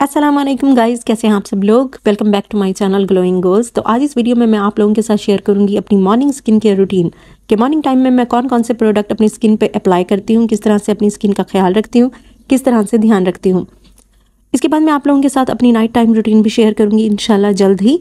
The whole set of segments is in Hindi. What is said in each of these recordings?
अस्सलाम वालेकुम गाइस, कैसे हैं आप सब लोग। Welcome back to my channel glowing girls. तो आज इस वीडियो में मैं आप लोगों के साथ शेयर करूंगी अपनी मॉर्निंग स्किन केयर रूटीन कि मॉर्निंग टाइम में मैं कौन कौन से प्रोडक्ट अपनी स्किन पे अप्लाई करती हूँ, किस तरह से अपनी स्किन का ख्याल रखती हूँ, किस तरह से ध्यान रखती हूँ। इसके बाद मैं आप लोगों के साथ अपनी नाइट टाइम रूटीन भी शेयर करूँगी इंशाल्लाह जल्द ही।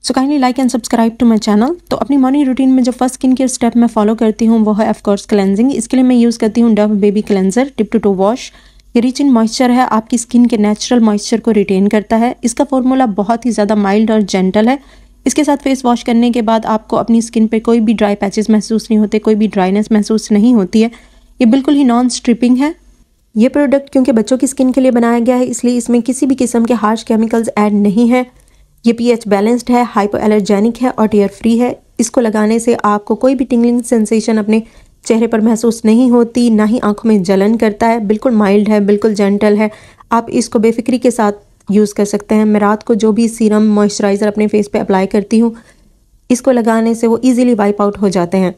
So kindly like and subscribe to my channel. तो अपनी मॉर्निंग रूटीन में जो फर्स्ट स्किन केयर स्टेप मैं फॉलो करती हूँ वो है ऑफकोर्स क्लेंजिंग। इसके लिए मैं यूज़ करती हूँ Dove baby cleanser tip to toe wash. ये रिच इन मॉइस्चर है, आपकी स्किन के नेचुरल मॉइस्चर को रिटेन करता है। इसका फॉर्मूला बहुत ही ज़्यादा माइल्ड और जेंटल है। इसके साथ फेस वॉश करने के बाद आपको अपनी स्किन पे कोई भी ड्राई पैचेस महसूस नहीं होते, कोई भी ड्राइनेस महसूस नहीं होती है। ये बिल्कुल ही नॉन स्ट्रिपिंग है। ये प्रोडक्ट क्योंकि बच्चों की स्किन के लिए बनाया गया है, इसलिए इसमें किसी भी किस्म के हार्श केमिकल्स ऐड नहीं है। ये pH बैलेंस्ड है, हाइपो एलर्जेनिक है और टीयर फ्री है। इसको लगाने से आपको कोई भी टिंगलिंग सेंसेशन अपने चेहरे पर महसूस नहीं होती, ना ही आंखों में जलन करता है। बिल्कुल माइल्ड है, बिल्कुल जेंटल है। आप इसको बेफिक्री के साथ यूज़ कर सकते हैं। मैं रात को जो भी सीरम मॉइस्चराइज़र अपने फेस पे अप्लाई करती हूँ, इसको लगाने से वो ईजिली वाइप आउट हो जाते हैं।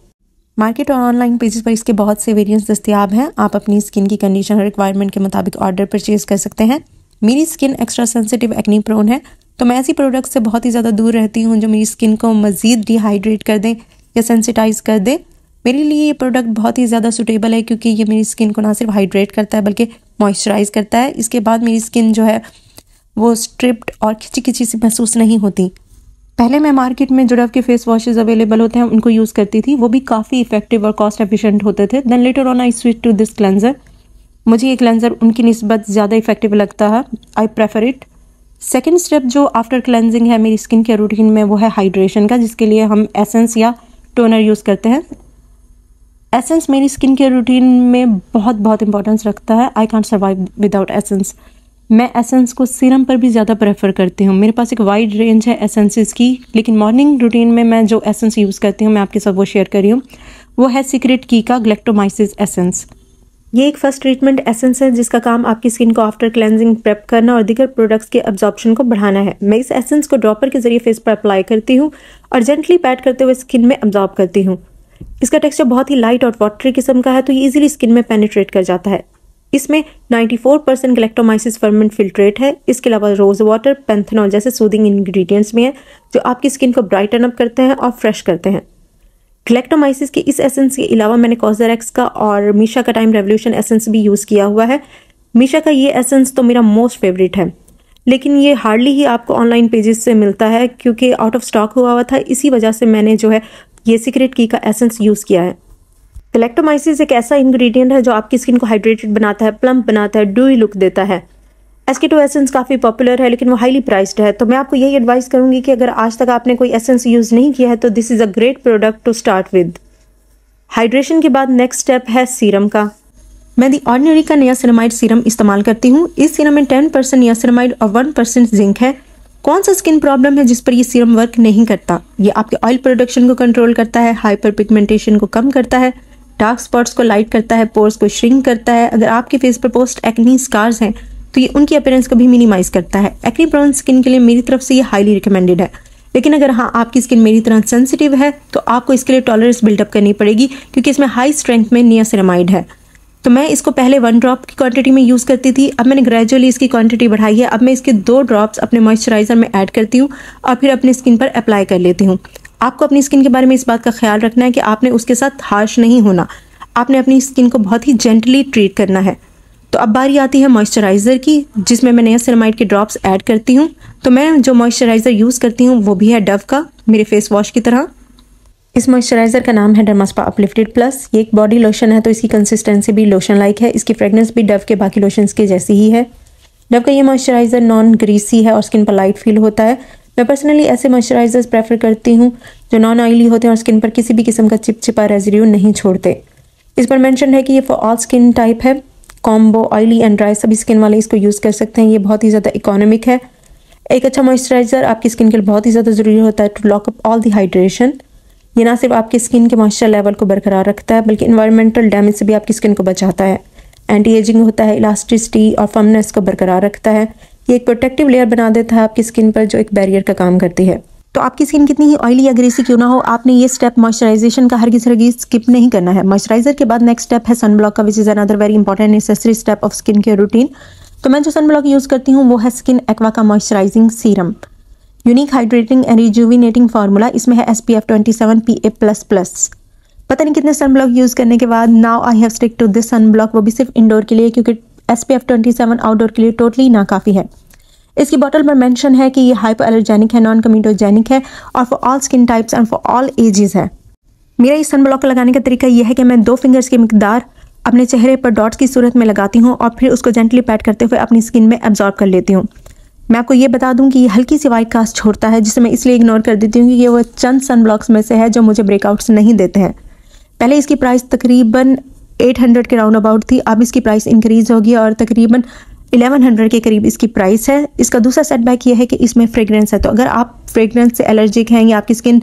मार्केट और ऑनलाइन पेजेस पर इसके बहुत से वेरिएंट्स दस्तियाब हैं। आप अपनी स्किन की कंडीशन और रिक्वायरमेंट के मुताबिक ऑर्डर परचेज कर सकते हैं। मेरी skin extra sensitive acne prone है, तो मैं ऐसी प्रोडक्ट से बहुत ही ज़्यादा दूर रहती हूँ जो मेरी स्किन को मज़ीद डिहाइड्रेट कर दें या सेंसिटाइज कर दे। मेरे लिए ये प्रोडक्ट बहुत ही ज़्यादा सूटेबल है क्योंकि ये मेरी स्किन को ना सिर्फ हाइड्रेट करता है बल्कि मॉइस्चराइज करता है। इसके बाद मेरी स्किन जो है वो स्ट्रिप्ड और खिंची खिंची सी महसूस नहीं होती। पहले मैं मार्केट में जो डव के फेस वॉशेज़ अवेलेबल होते हैं उनको यूज़ करती थी, वो भी काफ़ी इफेक्टिव और कॉस्ट एफिशिएंट होते थे। Then later on I switch to this cleanser. मुझे ये क्लेंजर उनकी निस्बत ज़्यादा इफेक्टिव लगता है, I prefer it. Second step जो आफ्टर क्लेंजिंग है मेरी स्किन केयर रूटीन में वो है हाइड्रेशन का, जिसके लिए हम एसेंस या टोनर यूज़ करते हैं। एसेंस मेरी स्किन केयर रूटीन में बहुत इंपॉर्टेंस रखता है। I can't survive without essence. मैं एसेंस को सीरम पर भी ज़्यादा प्रेफर करती हूँ। मेरे पास एक वाइड रेंज है एसेंसेस की, लेकिन मॉर्निंग रूटीन में मैं जो एसेंस यूज़ करती हूँ मैं आपके साथ वो शेयर कर रही हूँ। वो है सीक्रेट की का ग्लैक्टोमाइसिस एसेंस। ये एक फर्स्ट ट्रीटमेंट एसेंस है जिसका काम आपकी स्किन को आफ्टर क्लेंजिंग प्रेप करना और दीगर प्रोडक्ट्स के एब्जॉर्प्शन को बढ़ाना है। मैं इस एसेंस को ड्रॉपर के जरिए फेस पर अप्लाई करती हूँ और जेंटली पैट करते हुए स्किन में एब्जॉर्ब करती हूँ। इसका टेक्सचर बहुत ही लाइट और वाटरी किस्म का है, तो ये इजीली स्किन में पेनिट्रेट कर जाता है। इसमें 94% ग्लैक्टोमाइसिस फर्मेंट फिल्ट्रेट है। इसके अलावा रोज वाटर, पैंथेनॉल जैसे सूदिंग इंग्रेडिएंट्स में है जो आपकी स्किन को ब्राइटन अप करते हैं और फ्रेश करते हैं। ग्लैक्टोमाइसिस के इस एसेंस के अलावा मैंने कॉजरेक्स का और मीशा का टाइम रेवोल्यूशन एसेंस भी यूज़ किया हुआ है। मीशा का ये एसेंस तो मेरा मोस्ट फेवरेट है, लेकिन ये हार्डली ही आपको ऑनलाइन पेजेस से मिलता है क्योंकि आउट ऑफ स्टॉक हुआ था। इसी वजह से मैंने जो है ये सीक्रेट की का एसेंस यूज़ किया है। ग्लैक्टोमाइसिस एक ऐसा इंग्रेडिएंट है जो आपकी स्किन को हाइड्रेटेड बनाता है, प्लम्प बनाता है, ड्यूई लुक देता है। SK2 एसेंस काफ़ी पॉपुलर है लेकिन वो हाईली प्राइस्ड है, तो मैं आपको यही एडवाइस करूंगी कि अगर आज तक आपने कोई एसेंस यूज़ नहीं किया है तो this is a great product to start with. Hydration के बाद नेक्स्ट स्टेप है सीरम का। मैं दी ऑर्डिनरी का नियासिनामाइड सीरम इस्तेमाल करती हूँ। इस सीरम में 10% नियासिनामाइड और 1% जिंक है। कौन सा स्किन प्रॉब्लम है जिस पर ये सीरम वर्क नहीं करता? ये आपके ऑयल प्रोडक्शन को कंट्रोल करता है, हाइपर पिगमेंटेशन को कम करता है, डार्क स्पॉट्स को लाइट करता है, पोर्स को श्रिंक करता है। अगर आपके फेस पर पोस्ट एक्नी स्कार्स हैं तो ये उनकी अपीयरेंस को भी मिनिमाइज करता है। एक्नी प्रोन स्किन के लिए मेरी तरफ से ये हाईली रिकमेंडेड है, लेकिन अगर हाँ आपकी स्किन मेरी तरह सेंसिटिव है तो आपको इसके लिए टॉलरेंस बिल्डअप करनी पड़ेगी क्योंकि इसमें हाई स्ट्रेंथ में नियासिनामाइड है। तो मैं इसको पहले 1 ड्रॉप की क्वांटिटी में यूज़ करती थी, अब मैंने ग्रेजुअली इसकी क्वांटिटी बढ़ाई है। अब मैं इसके 2 ड्रॉप्स अपने मॉइस्चराइजर में ऐड करती हूँ और फिर अपनी स्किन पर अप्लाई कर लेती हूँ। आपको अपनी स्किन के बारे में इस बात का ख्याल रखना है कि आपने उसके साथ हार्श नहीं होना, आपने अपनी स्किन को बहुत ही जेंटली ट्रीट करना है। तो अब बारी आती है मॉइस्चराइज़र की, जिसमें मैं नियासिनामाइड के ड्रॉप्स ऐड करती हूँ। तो मैं जो मॉइस्चराइज़र यूज़ करती हूँ वो भी है डव का, मेरे फेस वॉश की तरह। इस मॉइस्चराइज़र का नाम है डर्मास्पा अपलिफ्टेड प्लस। ये एक बॉडी लोशन है तो इसकी कंसिस्टेंसी भी लोशन लाइक है। इसकी फ्रेगनेंस भी डव के बाकी लोशंस के जैसी ही है। डव का ये मॉइस्चराइज़र नॉन ग्रीसी है और स्किन पर लाइट फील होता है। मैं पर्सनली ऐसे मॉइस्चराइजर्स प्रेफर करती हूँ जो नॉन ऑयली होते हैं और स्किन पर किसी भी किस्म का चिपचिपा रेजिड्यू नहीं छोड़ते। इस पर मेंशन है कि ये फॉर ऑल स्किन टाइप है, कॉम्बो ऑयली एंड ड्राई सभी स्किन वाले इसको यूज़ कर सकते हैं। ये बहुत ही ज़्यादा इकोनॉमिक है। एक अच्छा मॉइस्चराइज़र आपकी स्किन के लिए बहुत ही ज़्यादा ज़रूरी होता है to lock up all the hydration. ये ना सिर्फ आपकी स्किन के मॉइस्चर लेवल को बरकरार रखता है बल्कि इन्वायरमेंटल डैमेज से भी आपकी स्किन को बचाता है। एंटी एजिंग होता है, इलास्टिसिटी और फर्मनेस को बरकरार रखता है। ये एक प्रोटेक्टिव लेयर बना देता है आपकी स्किन पर जो एक बैरियर का काम करती है। तो आपकी स्किन कितनी ही ऑयली या ग्रीसी क्यों ना हो, आपने ये स्टेप मॉइस्चराइजेशन का हरगिज़ स्किप नहीं करना है। मॉइस्चराइजर के बाद नेक्स्ट स्टेप है सनब्लॉक का, which is another very important necessary step of skin care routine. तो मैं जो सन ब्लॉक यूज़ करती हूँ वो है स्किन एक्वा का moisturising serum, unique hydrating and rejuvenating formula. इसमें है SPF 27 PA++। पता नहीं कितने सन ब्लॉक यूज़ करने के बाद now I have stick to this sunblock, वो भी सिर्फ इंडोर के लिए, क्योंकि SPF 27 आउटडोर के लिए टोटली नाकाफ़ी है। इसकी बॉटल पर मेंशन है कि ये हाइपो एलर्जेनिक है, नॉन कम्यूटोजेनिक है और for all skin types and for all ages है। मेरा इस सन ब्लॉक लगाने का तरीका यह है कि मैं 2 फिंगर्स की मिकदार अपने चेहरे पर डॉट्स की सूरत में लगाती हूँ और फिर उसको जेंटली पैट करते हुए अपनी स्किन में एब्जॉर्ब कर लेती हूँ। मैं आपको ये बता दूं कि ये हल्की सी वाइट कास्ट छोड़ता है, जिसे मैं इसलिए इग्नोर कर देती हूँ कि ये वो चंद सन ब्लॉक्स में से है जो मुझे ब्रेकआउट्स नहीं देते हैं। पहले इसकी प्राइस तकरीबन 800 के राउंड अबाउट थी, अब इसकी प्राइस इंक्रीज होगी और तकरीबन 1100 के करीब इसकी प्राइस है। इसका दूसरा सेटबैक ये है कि इसमें फ्रेगरेंस है, तो अगर आप फ्रेगरेंस से एलर्जिक हैं या आपकी स्किन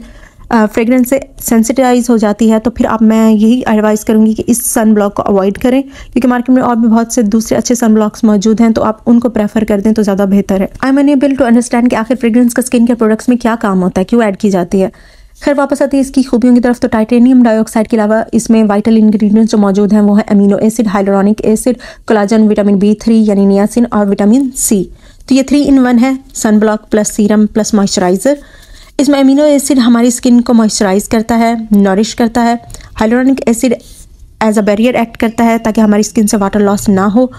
फ्रेगरेंस से सेंसिटाइज हो जाती है तो फिर आप मैं यही एडवाइस करूंगी कि इस सन ब्लॉक को अवॉइड करें, क्योंकि मार्केट में और भी बहुत से दूसरे अच्छे सन ब्लॉक्स मौजूद हैं, तो आप उनको प्रेफर कर दें तो ज़्यादा बेहतर है। I am unable to understand कि आखिर फ्रेगरेंस का स्किन केयर प्रोडक्ट्स में क्या काम होता है, क्यों ऐड की जाती है। खैर वापस आती है इसकी खूबियों की तरफ, तो टाइटेनियम डाइऑक्साइड के अलावा इसमें वाइटल इंग्रेडिएंट्स जो मौजूद हैं वो है amino acid, hyaluronic acid, collagen, vitamin B3 यानी नियासिन और विटामिन C। तो ये 3 in 1 है, sunblock plus serum plus moisturiser. इसमें अमीनो एसिड हमारी स्किन को मॉइस्चराइज करता है, नॉरिश करता है। Hyaluronic acid as a barrier act करता है ताकि हमारी स्किन से वाटर लॉस ना हो।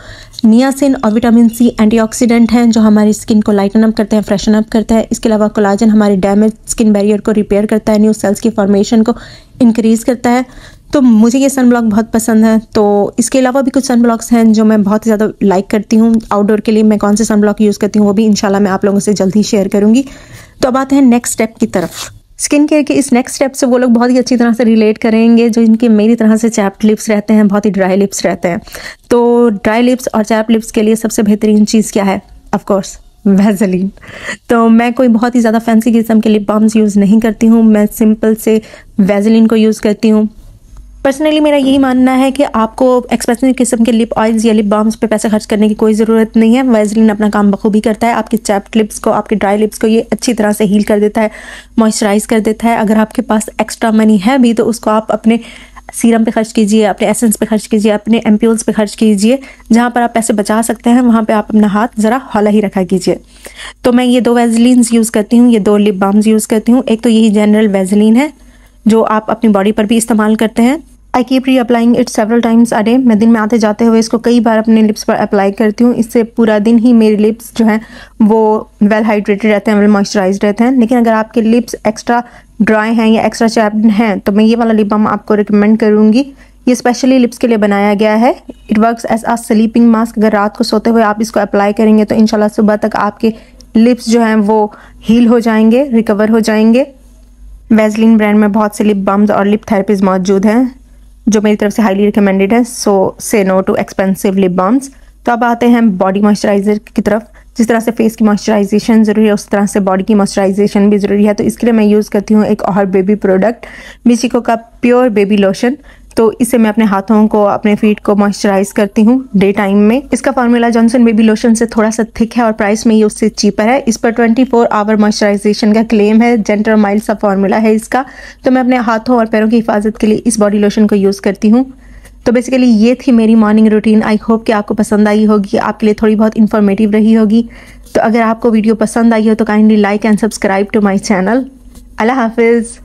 नियासिन और विटामिन C एंटीऑक्सीडेंट हैं जो हमारी स्किन को लाइटन अप करते हैं, फ्रेशन अप करते हैं। इसके अलावा कोलाजन हमारी डैमेज स्किन बैरियर को रिपेयर करता है, न्यू सेल्स की फॉर्मेशन को इंक्रीज़ करता है। तो मुझे ये सन ब्लॉक बहुत पसंद है। तो इसके अलावा भी कुछ सन ब्लॉक्स हैं जो मैं बहुत ज़्यादा लाइक करती हूँ। आउटडोर के लिए मैं कौन से सन ब्लॉक यूज़ करती हूँ वो भी इंशाल्लाह मैं आप लोगों से जल्दी शेयर करूँगी। तो अब आते हैं नेक्स्ट स्टेप की तरफ। स्किन केयर के इस नेक्स्ट स्टेप से वो लोग बहुत ही अच्छी तरह से रिलेट करेंगे जो इनके मेरी तरह से चैप्ड लिप्स रहते हैं, बहुत ही ड्राई लिप्स रहते हैं। तो ड्राई लिप्स और चैप्ड लिप्स के लिए सबसे बेहतरीन चीज़ क्या है? Of course Vaseline. तो मैं कोई बहुत ही ज़्यादा फैंसी किस्म के लिप बाम्स यूज़ नहीं करती हूँ, मैं सिंपल से वैसलीन को यूज़ करती हूँ। पर्सनली मेरा यही मानना है कि आपको एक्सपेंसिव किस्म के लिप ऑयल्स या लिप बाम्स पे पैसे खर्च करने की कोई ज़रूरत नहीं है। वैसलीन अपना काम बखूबी करता है, आपके चैप्ड लिप्स को, आपके ड्राई लिप्स को ये अच्छी तरह से हील कर देता है, मॉइस्चराइज कर देता है। अगर आपके पास एक्स्ट्रा मनी है भी तो उसको आप अपने सीरम पे खर्च कीजिए, अपने एसेंस पे खर्च कीजिए, अपने एम्प्यूल्स पे खर्च कीजिए। जहाँ पर आप पैसे बचा सकते हैं वहाँ पे आप अपना हाथ ज़रा हौला ही रखा कीजिए। तो मैं ये 2 वैसलीन्स यूज़ करती हूँ, ये 2 लिप बाम्स यूज़ करती हूँ। एक तो यही जनरल वैसलीन है जो आप अपनी बॉडी पर भी इस्तेमाल करते हैं। आई कीप री applying it several times a day. मैं दिन में आते जाते हुए इसको कई बार अपने लिप्स पर अप्लाई करती हूँ। इससे पूरा दिन ही मेरे लिप्स जो हैं वो वेल हाइड्रेटेड रहते हैं, वेल मॉइस्चराइज्ड रहते हैं। लेकिन अगर आपके लिप्स एक्स्ट्रा ड्राई हैं या एक्स्ट्रा चैप्ड हैं तो मैं ये वाला लिप बाम आपको रिकमेंड करूँगी। ये स्पेशली लिप्स के लिए बनाया गया है। It works as a sleeping mask. अगर रात को सोते हुए आप इसको अप्लाई करेंगे तो इंशाल्लाह सुबह तक आपके लिप्स जो हैं वो हील हो जाएंगे, रिकवर हो जाएंगे। वैसलीन ब्रांड में बहुत से लिप बाम्स और लिप थेरेपीज मौजूद हैं जो मेरी तरफ से हाईली रिकमेंडेड है। So say no to expensive lip balms. तो अब आते हैं बॉडी मॉइस्चराइजर की तरफ। जिस तरह से फेस की मॉइस्चराइजेशन ज़रूरी है उस तरह से बॉडी की मॉइस्चराइजेशन भी ज़रूरी है। तो इसके लिए मैं यूज़ करती हूँ एक और बेबी प्रोडक्ट, मिचिको का प्योर बेबी लोशन। तो इससे मैं अपने हाथों को, अपने फीट को मॉइस्चराइज करती हूँ डे टाइम में। इसका फार्मूला जॉनसन बेबी लोशन से थोड़ा सा थिक है और प्राइस में ये उससे चीपर है। इस पर 24 आवर मॉइस्चराइजेशन का क्लेम है। जेंटल माइल्ड सा फार्मूला है इसका। तो मैं अपने हाथों और पैरों की हिफाजत के लिए इस बॉडी लोशन को यूज़ करती हूँ। तो बेसिकली ये थी मेरी मॉर्निंग रूटीन। आई होप कि आपको पसंद आई होगी, आपके लिए थोड़ी बहुत इन्फॉर्मेटिव रही होगी। तो अगर आपको वीडियो पसंद आई हो तो kindly like and subscribe to my channel. अल्लाह हाफिज़।